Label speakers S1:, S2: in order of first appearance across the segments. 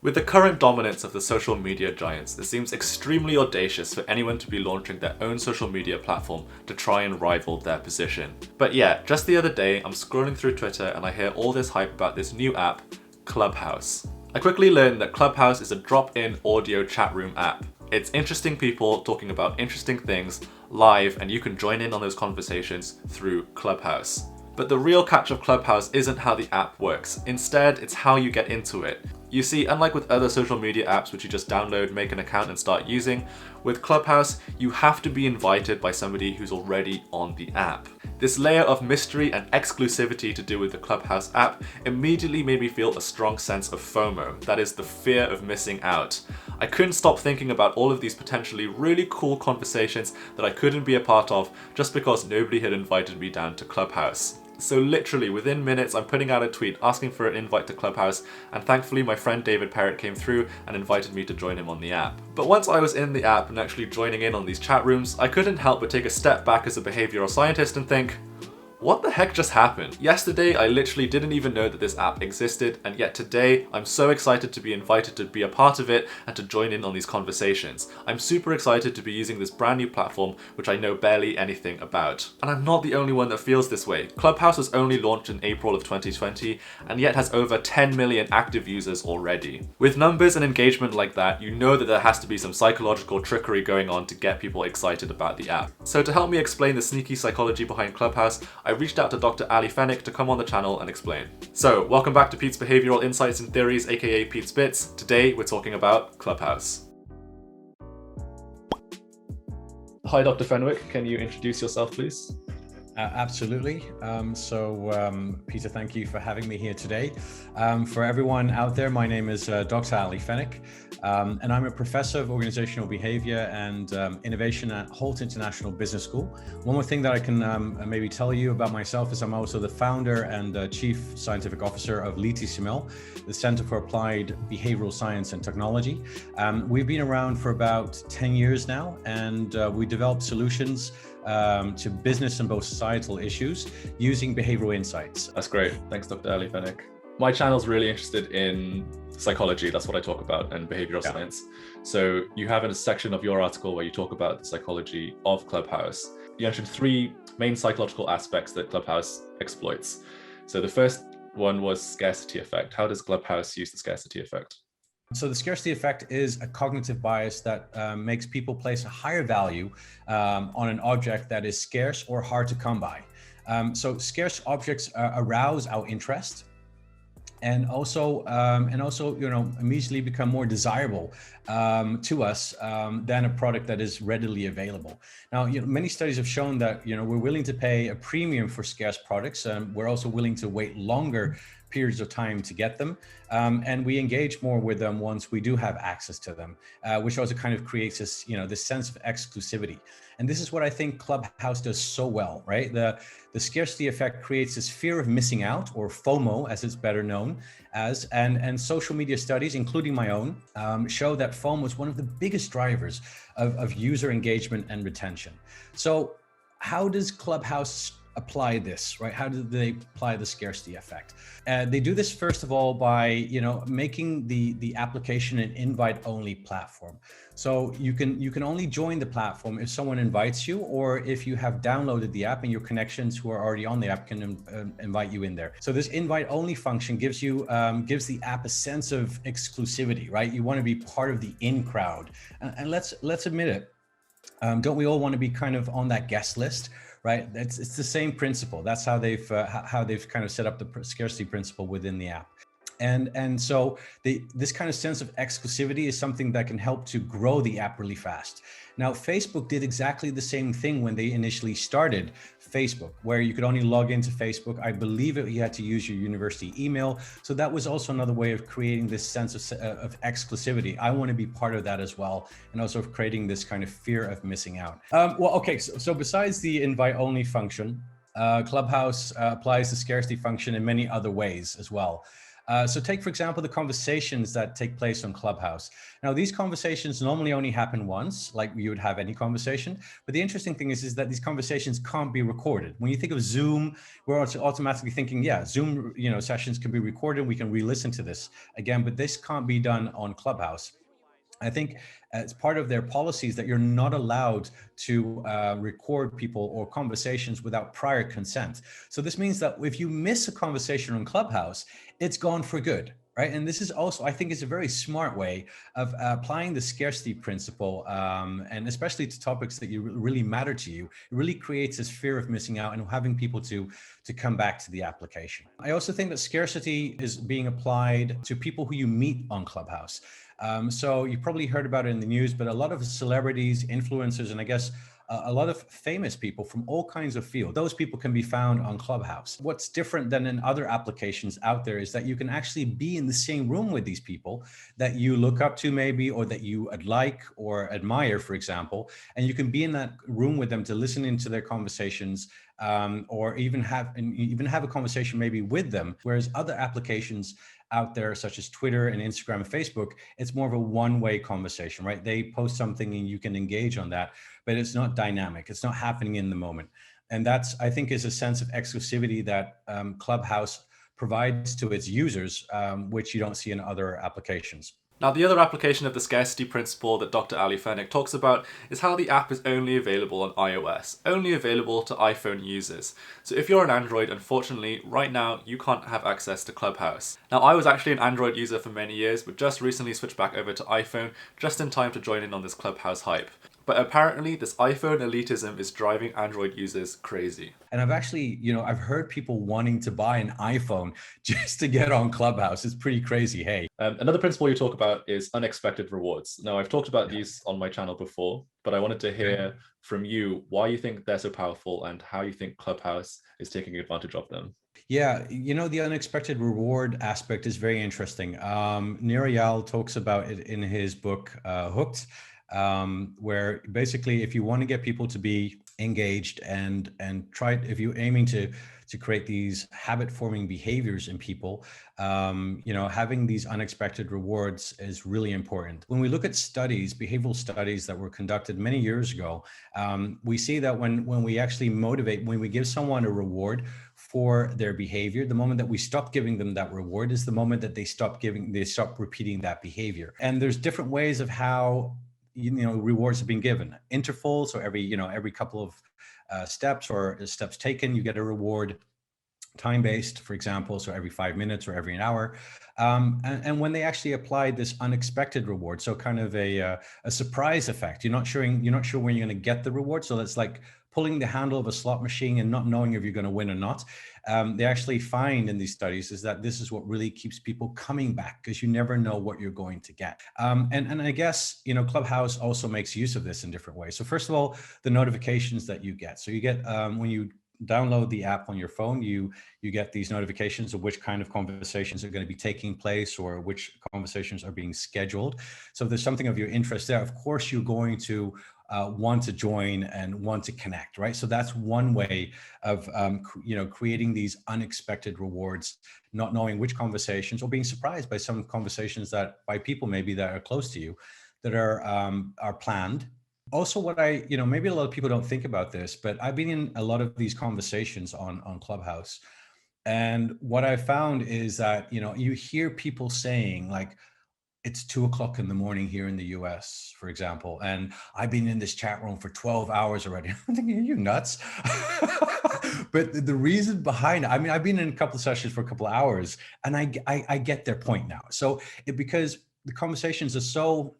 S1: With the current dominance of the social media giants, it seems extremely audacious for anyone to be launching their own social media platform to try and rival their position. But yeah, just the other day, I'm scrolling through Twitter and I hear all this hype about this new app, Clubhouse. I quickly learned that Clubhouse is a drop-in audio chat room app. It's interesting people talking about interesting things live, and you can join in on those conversations through Clubhouse. But the real catch of Clubhouse isn't how the app works. Instead, it's how you get into it. You see, unlike with other social media apps which you just download, make an account and start using, with Clubhouse, you have to be invited by somebody who's already on the app. This layer of mystery and exclusivity to do with the Clubhouse app immediately made me feel a strong sense of FOMO, that is the fear of missing out. I couldn't stop thinking about all of these potentially really cool conversations that I couldn't be a part of just because nobody had invited me down to Clubhouse. So literally within minutes, I'm putting out a tweet asking for an invite to Clubhouse, and thankfully my friend David Parrott came through and invited me to join him on the app. But once I was in the app and actually joining in on these chat rooms, I couldn't help but take a step back as a behavioral scientist and think, what the heck just happened? Yesterday, I literally didn't even know that this app existed, and yet today, I'm so excited to be invited to be a part of it and to join in on these conversations. I'm super excited to be using this brand new platform, which I know barely anything about. And I'm not the only one that feels this way. Clubhouse was only launched in April of 2020, and yet has over 10 million active users already. With numbers and engagement like that, you know that there has to be some psychological trickery going on to get people excited about the app. So to help me explain the sneaky psychology behind Clubhouse, I reached out to Dr. Ali Fenwick to come on the channel and explain. So, welcome back to Pete's Behavioral Insights and Theories, aka PetesBITs. Today, we're talking about Clubhouse. Hi, Dr. Fenwick. Can you introduce yourself, please?
S2: Absolutely. Peter, thank you for having me here today. For everyone out there, my name is Dr. Ali Fenwick, and I'm a professor of organizational behavior and innovation at Holt International Business School. One more thing that I can maybe tell you about myself is I'm also the founder and chief scientific officer of LITI-CML, the Center for Applied Behavioral Science and Technology. We've been around for about 10 years now, and we develop solutions to business and both societal issues using behavioral insights.
S1: That's great. Thanks, Dr. Ali Fenwick. My channel's really interested in psychology. That's what I talk about, and behavioral science. So you have a section of your article where you talk about the psychology of Clubhouse. You mentioned three main psychological aspects that Clubhouse exploits. So the first one was scarcity effect. How does Clubhouse use the scarcity effect?
S2: So the scarcity effect is a cognitive bias that makes people place a higher value on an object that is scarce or hard to come by. So scarce objects arouse our interest, and also immediately become more desirable to us than a product that is readily available. Now, many studies have shown that we're willing to pay a premium for scarce products, and we're also willing to wait longer periods of time to get them, and we engage more with them once we do have access to them, which also kind of creates this this sense of exclusivity. And this is what I think Clubhouse does so well, right? The scarcity effect creates this fear of missing out, or FOMO as it's better known as, and social media studies, including my own, show that FOMO is one of the biggest drivers of user engagement and retention. So how does Clubhouse apply this, right? How do they apply the scarcity effect? They do this first of all by making the application an invite-only platform. So you can only join the platform if someone invites you, or if you have downloaded the app and your connections who are already on the app can invite you in there. So this invite-only function gives the app a sense of exclusivity, right? You want to be part of the in crowd, and let's admit it. Don't we all want to be kind of on that guest list? Right, it's the same principle. That's how they've kind of set up the scarcity principle within the app, and so this kind of sense of exclusivity is something that can help to grow the app really fast. Now, Facebook did exactly the same thing when they initially started Facebook, where you could only log into Facebook. I believe you had to use your university email. So that was also another way of creating this sense of exclusivity. I want to be part of that as well, and also of creating this kind of fear of missing out. So besides the invite-only function, Clubhouse applies the scarcity function in many other ways as well. So take, for example, the conversations that take place on Clubhouse. Now, these conversations normally only happen once, like you would have any conversation. But the interesting thing is that these conversations can't be recorded. When you think of Zoom, we're also automatically thinking, yeah, Zoom, sessions can be recorded. We can re-listen to this again, but this can't be done on Clubhouse. I think it's part of their policies that you're not allowed to record people or conversations without prior consent. So this means that if you miss a conversation on Clubhouse, it's gone for good, right? And this is also, I think, is a very smart way of applying the scarcity principle, and especially to topics that really matter to you. It really creates this fear of missing out and having people to come back to the application. I also think that scarcity is being applied to people who you meet on Clubhouse. So you probably heard about it in the news, but a lot of celebrities, influencers, and I guess a lot of famous people from all kinds of fields, those people can be found on Clubhouse. What's different than in other applications out there is that you can actually be in the same room with these people that you look up to maybe, or that you like or admire, for example, and you can be in that room with them to listen into their conversations, or even have a conversation maybe with them. Whereas other applications out there, such as Twitter and Instagram and Facebook, it's more of a one-way conversation, right? They post something and you can engage on that, but it's not dynamic. It's not happening in the moment. And that's, I think, is a sense of exclusivity that Clubhouse provides to its users, which you don't see in other applications.
S1: Now, the other application of the scarcity principle that Dr. Ali Fenwick talks about is how the app is only available on iOS, only available to iPhone users. So if you're an Android, unfortunately, right now, you can't have access to Clubhouse. Now, I was actually an Android user for many years, but just recently switched back over to iPhone, just in time to join in on this Clubhouse hype. But apparently, this iPhone elitism is driving Android users crazy.
S2: And I've actually, I've heard people wanting to buy an iPhone just to get on Clubhouse. It's pretty crazy. Hey.
S1: Another principle you talk about is unexpected rewards. Now, I've talked about these on my channel before, but I wanted to hear from you why you think they're so powerful and how you think Clubhouse is taking advantage of them.
S2: Yeah, the unexpected reward aspect is very interesting. Nirayal talks about it in his book, Hooked, where basically if you want to get people to be engaged and try, if you're aiming to create these habit forming behaviors in people, having these unexpected rewards is really important. When we look at studies, behavioral studies that were conducted many years ago, we see that when we actually motivate, when we give someone a reward for their behavior, the moment that we stop giving them that reward is the moment that they stop repeating that behavior. And there's different ways of how rewards have been given. Intervals, or every couple of steps or steps taken, you get a reward. Time-based, for example, so every 5 minutes or every an hour. And when they actually applied this unexpected reward, so kind of a surprise effect, you're not sure when you're going to get the reward. So that's like pulling the handle of a slot machine and not knowing if you're going to win or not. They actually find in these studies is that this is what really keeps people coming back, because you never know what you're going to get. And I guess, Clubhouse also makes use of this in different ways. So first of all, the notifications that you get. So you get, when you download the app on your phone, you get these notifications of which kind of conversations are going to be taking place or which conversations are being scheduled. So if there's something of your interest there, of course, you're going to want to join and want to connect, right? So that's one way of, creating these unexpected rewards, not knowing which conversations, or being surprised by some conversations that by people maybe that are close to you that are planned. Also, what maybe a lot of people don't think about this, but I've been in a lot of these conversations on Clubhouse. And what I found is that, you hear people saying like, it's 2:00 in the morning here in the US, for example, and I've been in this chat room for 12 hours already. I'm thinking, are you nuts? But the reason behind it, I mean, I've been in a couple of sessions for a couple of hours, and I get their point now. So because the conversations are so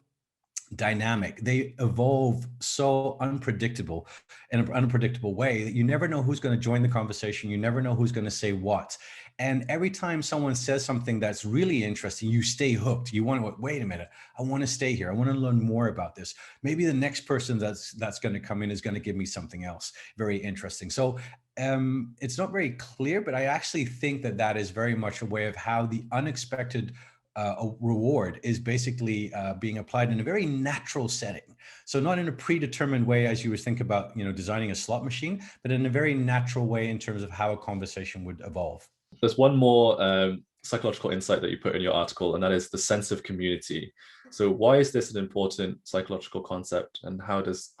S2: dynamic, they evolve so unpredictable in an unpredictable way that you never know who's going to join the conversation. You never know who's going to say what. And every time someone says something that's really interesting, you stay hooked. You want to, wait a minute, I want to stay here. I want to learn more about this. Maybe the next person that's going to come in is going to give me something else very interesting. So it's not very clear, but I actually think that is very much a way of how the unexpected a reward is basically being applied in a very natural setting. So not in a predetermined way as you would think about, designing a slot machine, but in a very natural way in terms of how a conversation would evolve.
S1: There's one more psychological insight that you put in your article, and that is the sense of community. So why is this an important psychological concept, and how does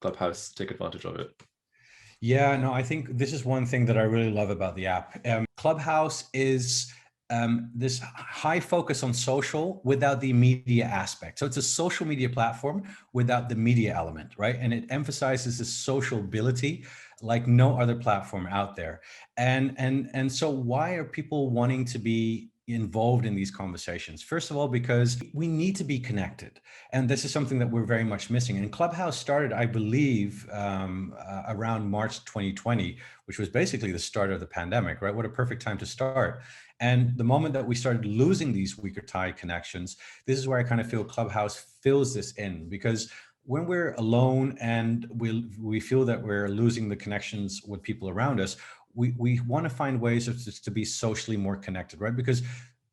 S1: Clubhouse take advantage of it?
S2: Yeah, no, I think this is one thing that I really love about the app. Clubhouse is this high focus on social without the media aspect. So it's a social media platform without the media element, right? And it emphasizes the sociability like no other platform out there. And so why are people wanting to be involved in these conversations? First of all, because we need to be connected. And this is something that we're very much missing. And Clubhouse started, I believe, around March 2020, which was basically the start of the pandemic, right? What a perfect time to start. And the moment that we started losing these weaker tie connections, this is where I kind of feel Clubhouse fills this in, because when we're alone and we feel that we're losing the connections with people around us, we want to find ways to be socially more connected, right? Because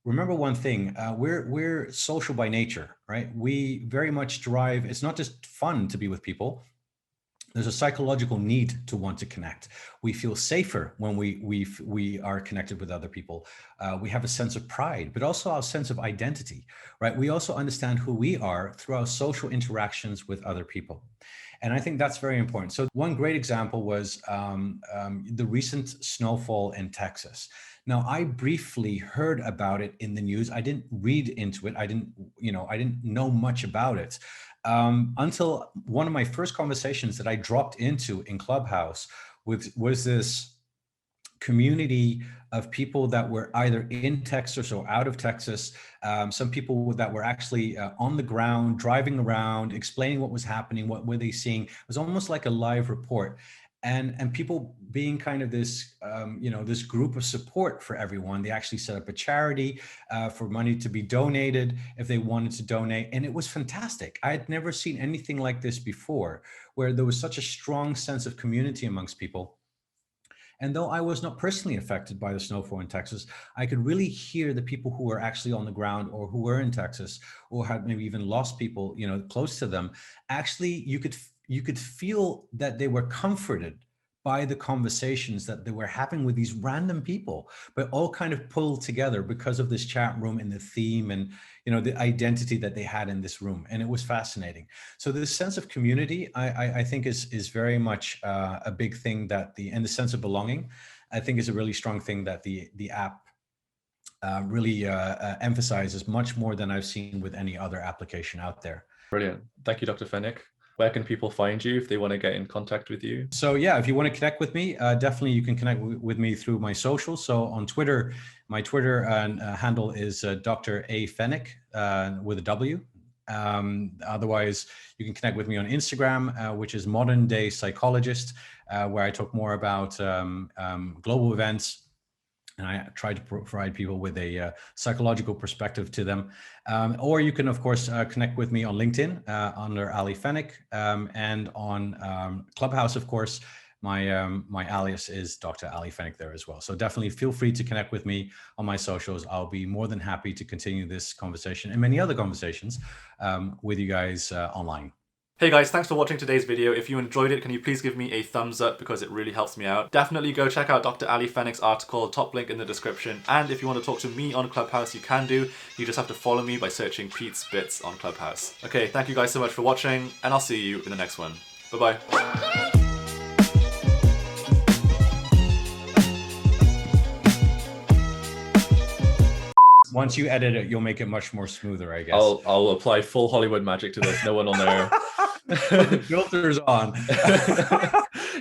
S2: remember one thing, we're social by nature, right? We very much drive, it's not just fun to be with people. There's a psychological need to want to connect. We feel safer when we are connected with other people. We have a sense of pride, but also a sense of identity, right? We also understand who we are through our social interactions with other people. And I think that's very important. So one great example was the recent snowfall in Texas. Now, I briefly heard about it in the news. I didn't read into it. I didn't know much about it. Until one of my first conversations that I dropped into in Clubhouse was this community of people that were either in Texas or out of Texas. Some people that were actually on the ground, driving around, explaining what was happening, what were they seeing. It was almost like a live report. And people being kind of this, this group of support for everyone. They actually set up a charity for money to be donated if they wanted to donate. And it was fantastic. I had never seen anything like this before, where there was such a strong sense of community amongst people. And though I was not personally affected by the snowfall in Texas, I could really hear the people who were actually on the ground or who were in Texas or had maybe even lost people, close to them. Actually, you could feel that they were comforted by the conversations that they were having with these random people, but all kind of pulled together because of this chat room and the theme and the identity that they had in this room. And it was fascinating. So this sense of community, I think is very much a big thing and the sense of belonging, I think is a really strong thing that the app really emphasizes much more than I've seen with any other application out there.
S1: Brilliant. Thank you, Dr. Fenwick. Where can people find you if they want to get in contact with you? So
S2: yeah, if you want to connect with me, definitely you can connect with me through my socials. So on Twitter, my Twitter handle is Dr. A. Fenwick with a W. Otherwise, you can connect with me on Instagram, which is Modern Day Psychologist, where I talk more about global events. And I try to provide people with a psychological perspective to them. Or you can, of course, connect with me on LinkedIn under Ali Fenwick, and on Clubhouse, of course. My alias is Dr. Ali Fenwick there as well. So definitely feel free to connect with me on my socials. I'll be more than happy to continue this conversation and many other conversations with you guys online.
S1: Hey guys, thanks for watching today's video. If you enjoyed it, can you please give me a thumbs up because it really helps me out. Definitely go check out Dr. Ali Fenwick's article, top link in the description. And if you want to talk to me on Clubhouse, you can do. You just have to follow me by searching PetesBITs on Clubhouse. Okay, thank you guys so much for watching, and I'll see you in the next one. Bye-bye.
S2: Once you edit it, you'll make it much more smoother, I guess.
S1: I'll apply full Hollywood magic to this. No one will know.
S2: The filter's on.